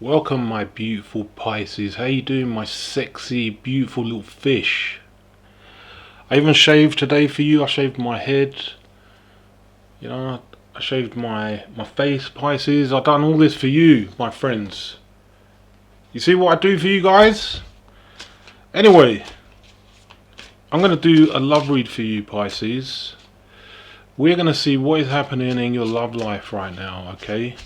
Welcome my beautiful Pisces. How you doing, my sexy beautiful little fish? I even shaved today for you. I shaved my head. I shaved my face, Pisces. I've done all this for you, my friends. You see what I do for you guys? Anyway, I'm going to do a love read for you, Pisces. We're going to see what is happening in your love life right now, okay?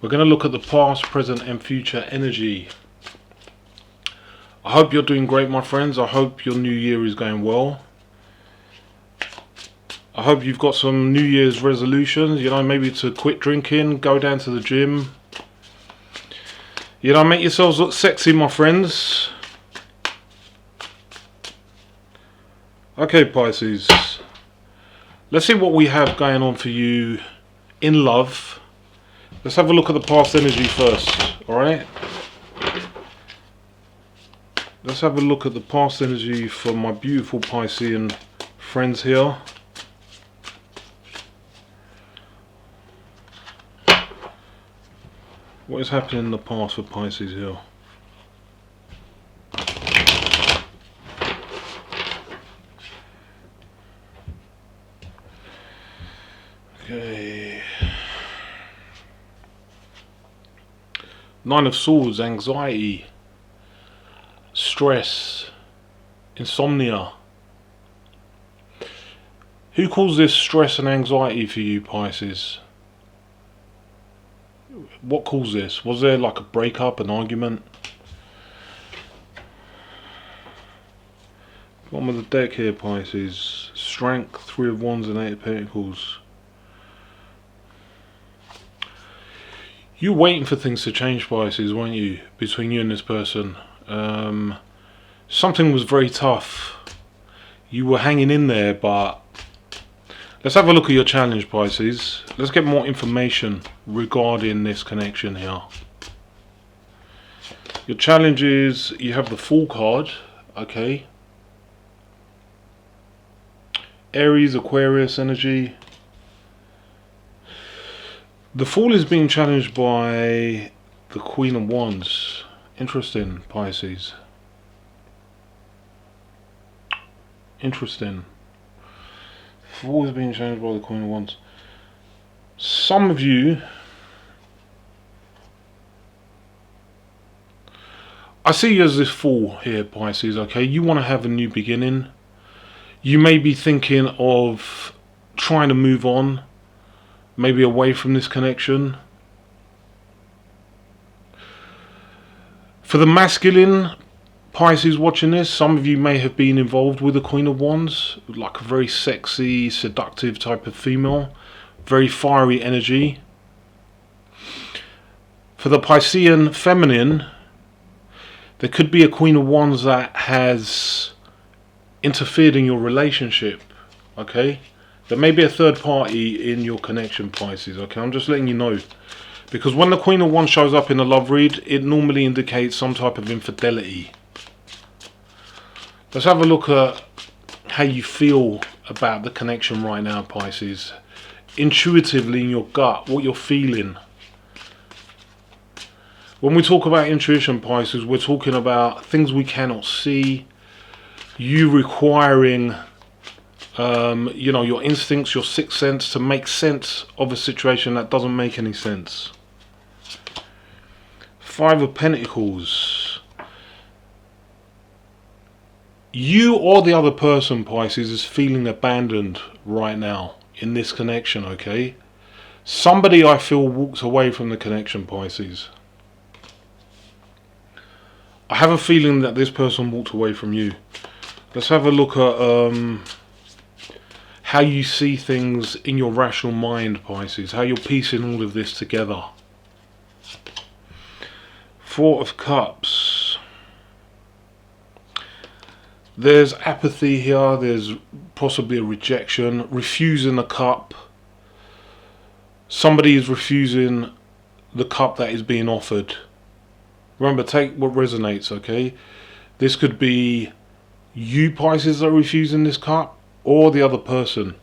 We're going to look at the past, present and future energy. I hope you're doing great, my friends. I hope your new year is going well. I hope you've got some New Year's resolutions, maybe to quit drinking, go down to the gym. Make yourselves look sexy, my friends. Okay, Pisces. Let's see what we have going on for you in love. Let's have a look at the past energy first, alright? Let's have a look at the past energy for my beautiful Piscean friends here. What is happening in the past for Pisces here? Okay. Nine of Swords, anxiety, stress, insomnia. Who caused this stress and anxiety for you, Pisces? What caused this? Was there like a breakup, an argument? Bottom of the deck here, Pisces. Strength, Three of Wands and Eight of Pentacles. You were waiting for things to change, Pisces, weren't you? Between you and this person. Something was very tough. You were hanging in there, but let's have a look at your challenge, Pisces. Let's get more information regarding this connection here. Your challenge is, you have the Fool card, okay? Aries, Aquarius energy. The Fool is being challenged by the Queen of Wands. Interesting, Pisces. Interesting. Fool is being challenged by the Queen of Wands. Some of you, I see you as this Fool here, Pisces, okay? You want to have a new beginning. You may be thinking of trying to move on, maybe away from this connection. For the masculine Pisces watching this, some of you may have been involved with the Queen of Wands, like a very sexy, seductive type of female, very fiery energy. For the Piscean feminine, there could be a Queen of Wands that has interfered in your relationship, okay? There may be a third party in your connection, Pisces, okay? I'm just letting you know. Because when the Queen of Wands shows up in a love read, it normally indicates some type of infidelity. Let's have a look at how you feel about the connection right now, Pisces. Intuitively in your gut, what you're feeling. When we talk about intuition, Pisces, we're talking about things we cannot see. You requiring your instincts, your sixth sense to make sense of a situation that doesn't make any sense. Five of Pentacles. You or the other person, Pisces, is feeling abandoned right now in this connection, okay? Somebody, I feel, walked away from the connection, Pisces. I have a feeling that this person walked away from you. Let's have a look at how you see things in your rational mind, Pisces. How you're piecing all of this together. Four of Cups. There's apathy here. There's possibly a rejection. Refusing a cup. Somebody is refusing the cup that is being offered. Remember, take what resonates, okay? This could be you, Pisces, that are refusing this cup, or the other person.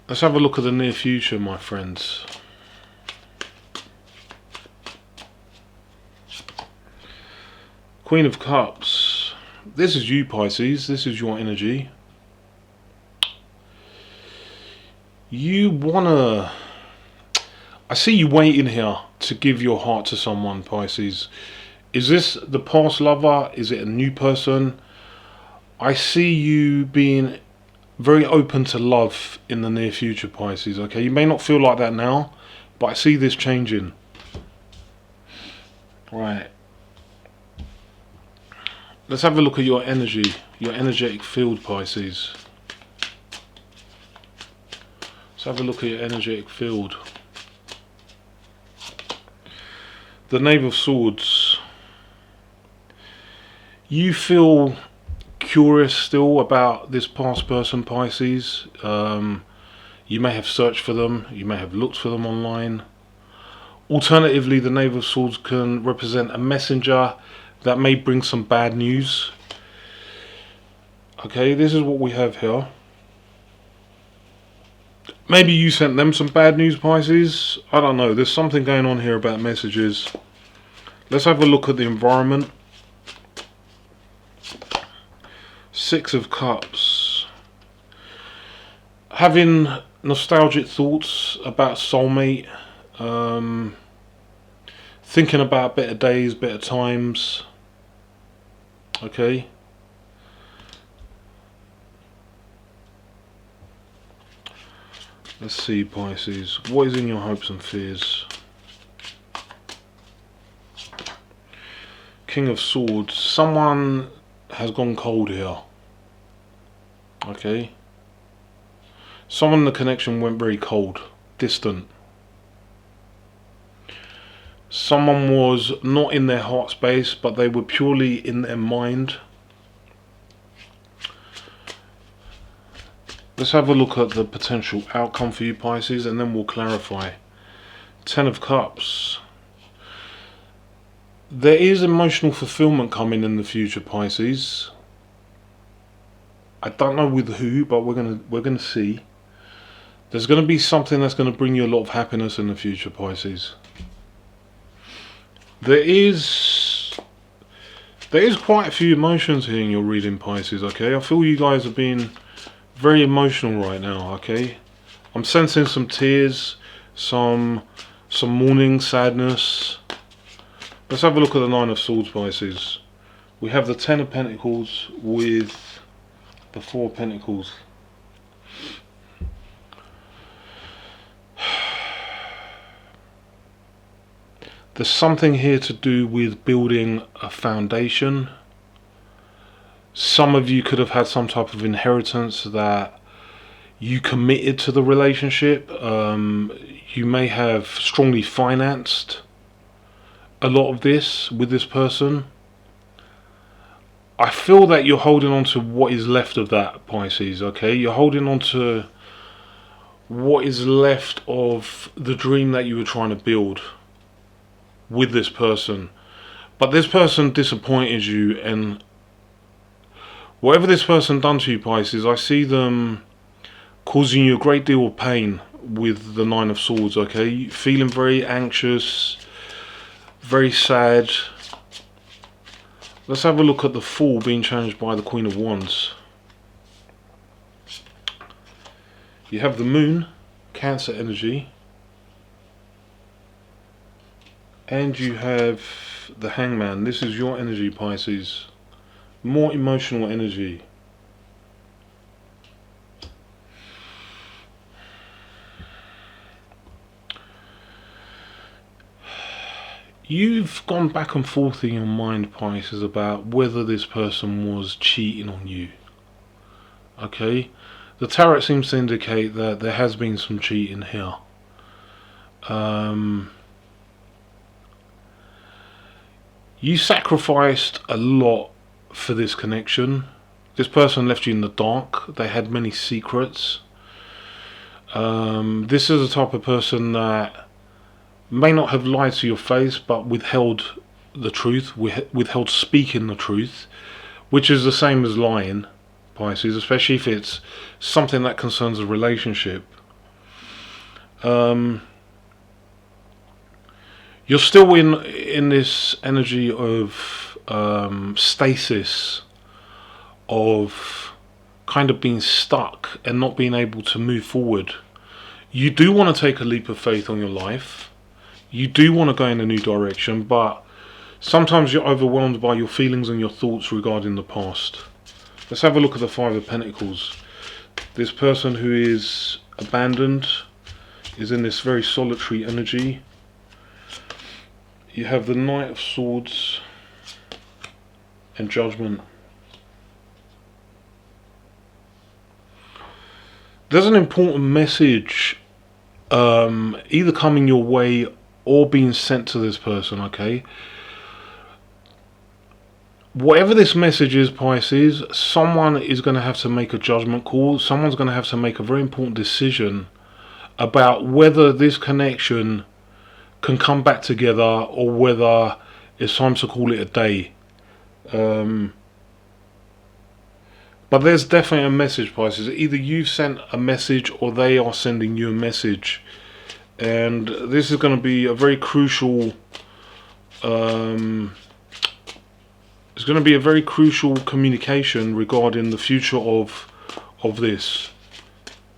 Let's have a look at the near future, my friends. Queen of Cups. This is you, Pisces. This is your energy. You wanna... I see you waiting here to give your heart to someone, Pisces. Is this the past lover? Is it a new person? I see you being very open to love in the near future, Pisces. Okay, you may not feel like that now, but I see this changing. Right. Let's have a look at your energy, your energetic field, Pisces. Let's have a look at your energetic field. The Knave of Swords. You feel curious still about this past person, Pisces. You may have searched for them, you may have looked for them online. Alternatively, the Knave of Swords can represent a messenger that may bring some bad news. Okay, this is what we have here. Maybe you sent them some bad news, Pisces. I don't know, there's something going on here about messages. Let's have a look at the environment. Six of Cups. Having nostalgic thoughts about soulmate. Thinking about better days, better times. Okay. Let's see, Pisces. What is in your hopes and fears? King of Swords. Someone has gone cold here. Okay. Someone in the connection went very cold, distant. Someone was not in their heart space, but they were purely in their mind. Let's have a look at the potential outcome for you, Pisces, and then we'll clarify. Ten of Cups. There is emotional fulfillment coming in the future, Pisces. I don't know with who, but we're gonna see. There's gonna be something that's gonna bring you a lot of happiness in the future, Pisces. There is quite a few emotions here in your reading, Pisces. Okay, I feel you guys are being very emotional right now. Okay, I'm sensing some tears, some mourning, sadness. Let's have a look at the Nine of Swords, Pisces. We have the Ten of Pentacles with the Four of Pentacles. There's something here to do with building a foundation. Some of you could have had some type of inheritance that you committed to the relationship. You may have strongly financed a lot of this with this person. I feel that you're holding on to what is left of that, Pisces. Okay, you're holding on to what is left of the dream that you were trying to build with this person. But this person disappointed you, and whatever this person done to you, Pisces, I see them causing you a great deal of pain with the Nine of Swords. Okay, feeling very anxious, very sad. Let's have a look at the Fool being changed by the Queen of Wands. You have the Moon, Cancer energy, and you have the Hangman. This is your energy, Pisces. More emotional energy. You've gone back and forth in your mind, Pisces, about whether this person was cheating on you. Okay, the tarot seems to indicate that there has been some cheating here. You sacrificed a lot for this connection. This person left you in the dark. They had many secrets. This is the type of person that may not have lied to your face, but withheld the truth, withheld speaking the truth, which is the same as lying, Pisces, especially if it's something that concerns a relationship. You're still in this energy of stasis, of kind of being stuck and not being able to move forward. You do want to take a leap of faith on your life. You do want to go in a new direction, but sometimes you're overwhelmed by your feelings and your thoughts regarding the past. Let's have a look at the Five of Pentacles. This person who is abandoned is in this very solitary energy. You have the Knight of Swords and Judgment. There's an important message either coming your way or being sent to this person, okay? Whatever this message is, Pisces, someone is going to have to make a judgment call. Someone's going to have to make a very important decision about whether this connection can come back together or whether it's time to call it a day. But there's definitely a message, Pisces. Either you've sent a message or they are sending you a message. And this is going to be a very crucial... it's going to be a very crucial communication regarding the future of this.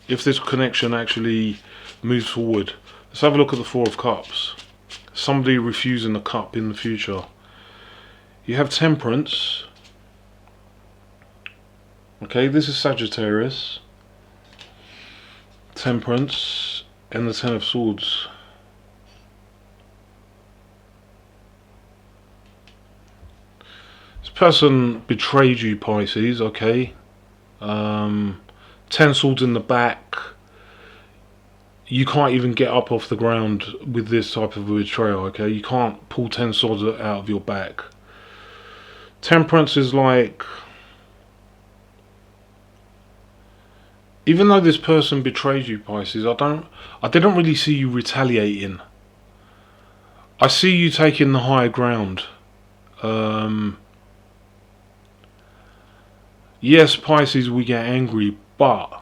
If this connection actually moves forward. Let's have a look at the Four of Cups. Somebody refusing the cup in the future. You have Temperance. Okay, this is Sagittarius. Temperance and the Ten of Swords. This person betrayed you, Pisces, okay? 10 swords in the back. You can't even get up off the ground with this type of betrayal, okay? You can't pull 10 swords out of your back. Temperance is like... Even though this person betrayed you, Pisces, I didn't really see you retaliating. I see you taking the higher ground. Yes, Pisces, we get angry, but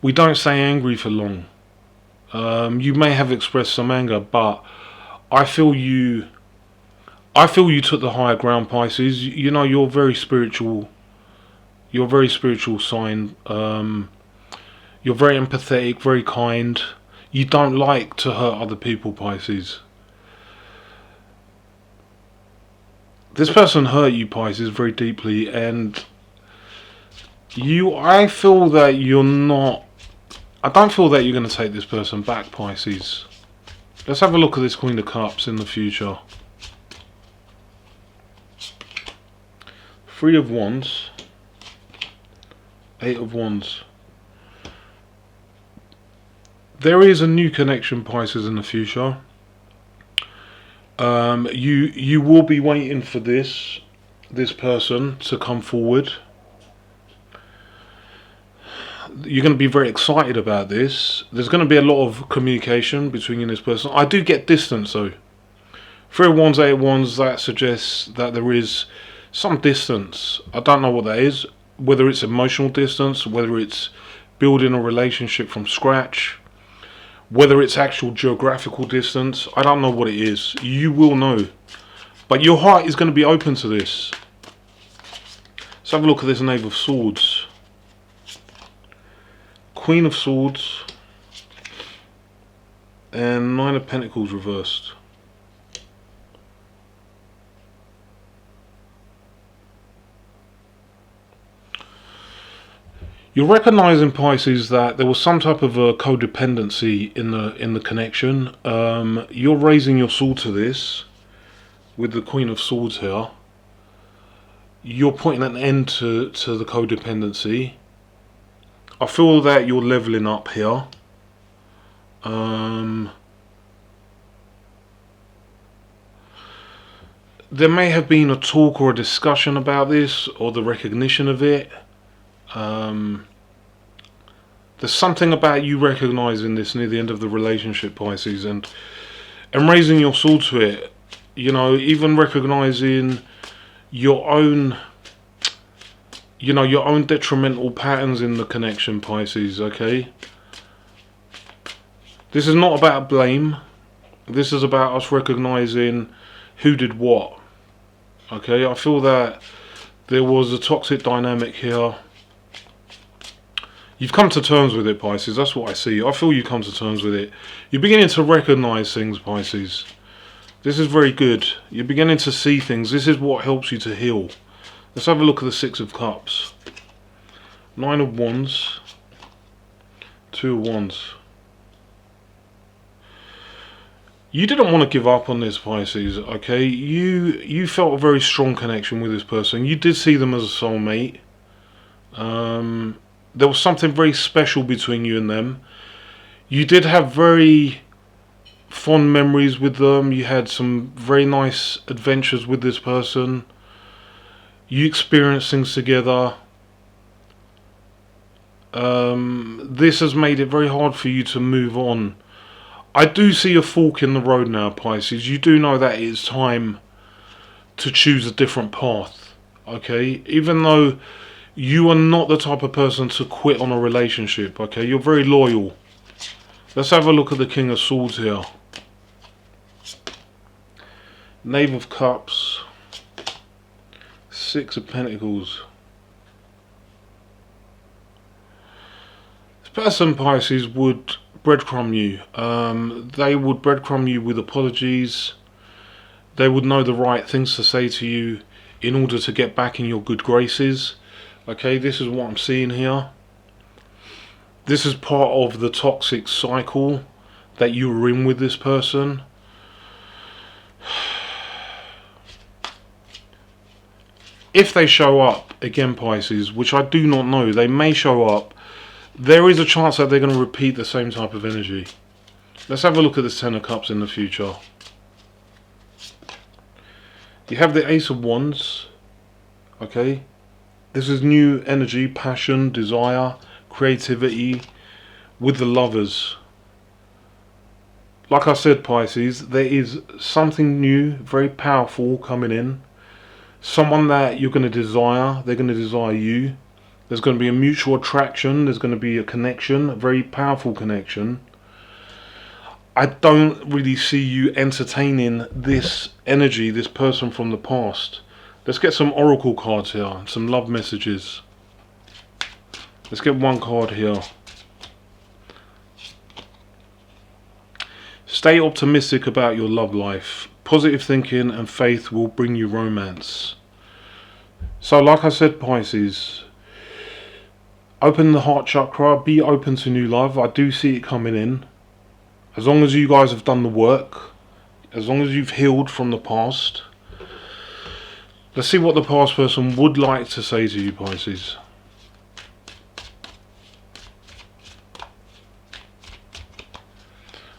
we don't stay angry for long. You may have expressed some anger, but I feel you took the higher ground, Pisces. You know, you're very spiritual. You're a very spiritual sign. You're very empathetic, very kind. You don't like to hurt other people, Pisces. This person hurt you, Pisces, very deeply, and I feel that you're not... I don't feel that you're going to take this person back, Pisces. Let's have a look at this Queen of Cups in the future. Three of Wands. Eight of Wands. There is a new connection, Pisces, in the future. You will be waiting for this person to come forward. You're going to be very excited about this. There's going to be a lot of communication between you and this person. I do get distance though. Three of Wands, Eight of Wands, that suggests that there is some distance. I don't know what that is. Whether it's emotional distance, whether it's building a relationship from scratch, whether it's actual geographical distance, I don't know what it is. You will know. But your heart is going to be open to this. Let's have a look at this Knave of Swords. Queen of Swords. And Nine of Pentacles reversed. You're recognizing, Pisces, that there was some type of a codependency in the connection. You're raising your sword to this with the Queen of Swords here. You're putting an end to the codependency. I feel that you're leveling up here. There may have been a talk or a discussion about this, or the recognition of it. There's something about you recognizing this near the end of the relationship, Pisces, and raising your sword to it. You know, even recognizing your own, your own detrimental patterns in the connection, Pisces, okay? This is not about blame. This is about us recognizing who did what. Okay, I feel that there was a toxic dynamic here. You've come to terms with it, Pisces. That's what I see. I feel you come to terms with it. You're beginning to recognize things, Pisces. This is very good. You're beginning to see things. This is what helps you to heal. Let's have a look at the Six of Cups. Nine of Wands. Two of Wands. You didn't want to give up on this, Pisces, okay? You felt a very strong connection with this person. You did see them as a soulmate. There was something very special between you and them. You did have very fond memories with them. You had some very nice adventures with this person. You experienced things together. This has made it very hard for you to move on. I do see a fork in the road now, Pisces. You do know that it's time to choose a different path, okay? Even though you are not the type of person to quit on a relationship, okay? You're very loyal. Let's have a look at the King of Swords here. Knave of Cups. Six of Pentacles. This person, Pisces, would breadcrumb you. They would breadcrumb you with apologies. They would know the right things to say to you in order to get back in your good graces. Okay, this is what I'm seeing here. This is part of the toxic cycle that you were in with this person. If they show up again, Pisces, which I do not know, they may show up. There is a chance that they're going to repeat the same type of energy. Let's have a look at this Ten of Cups in the future. You have the Ace of Wands. Okay. This is new energy, passion, desire, creativity with the Lovers. Like I said, Pisces, there is something new, very powerful coming in. Someone that you're going to desire. They're going to desire you. There's going to be a mutual attraction. There's going to be a connection, a very powerful connection. I don't really see you entertaining this energy, this person from the past. Let's get some oracle cards here, some love messages. Let's get one card here. Stay optimistic about your love life. Positive thinking and faith will bring you romance. So like I said, Pisces, open the heart chakra, be open to new love. I do see it coming in. As long as you guys have done the work, as long as you've healed from the past. Let's see what the past person would like to say to you, Pisces.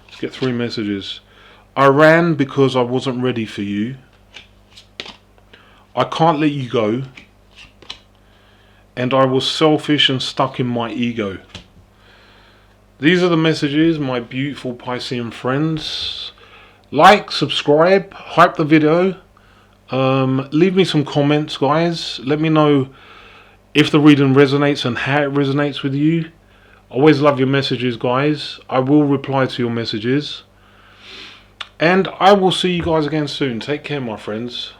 Let's get 3 messages. I ran because I wasn't ready for you. I can't let you go. And I was selfish and stuck in my ego. These are the messages, my beautiful Piscean friends. Like, subscribe, hype the video. Leave me some comments, guys. Let me know if the reading resonates and how it resonates with you. Always love your messages, guys. I will reply to your messages. And I will see you guys again soon. Take care, my friends.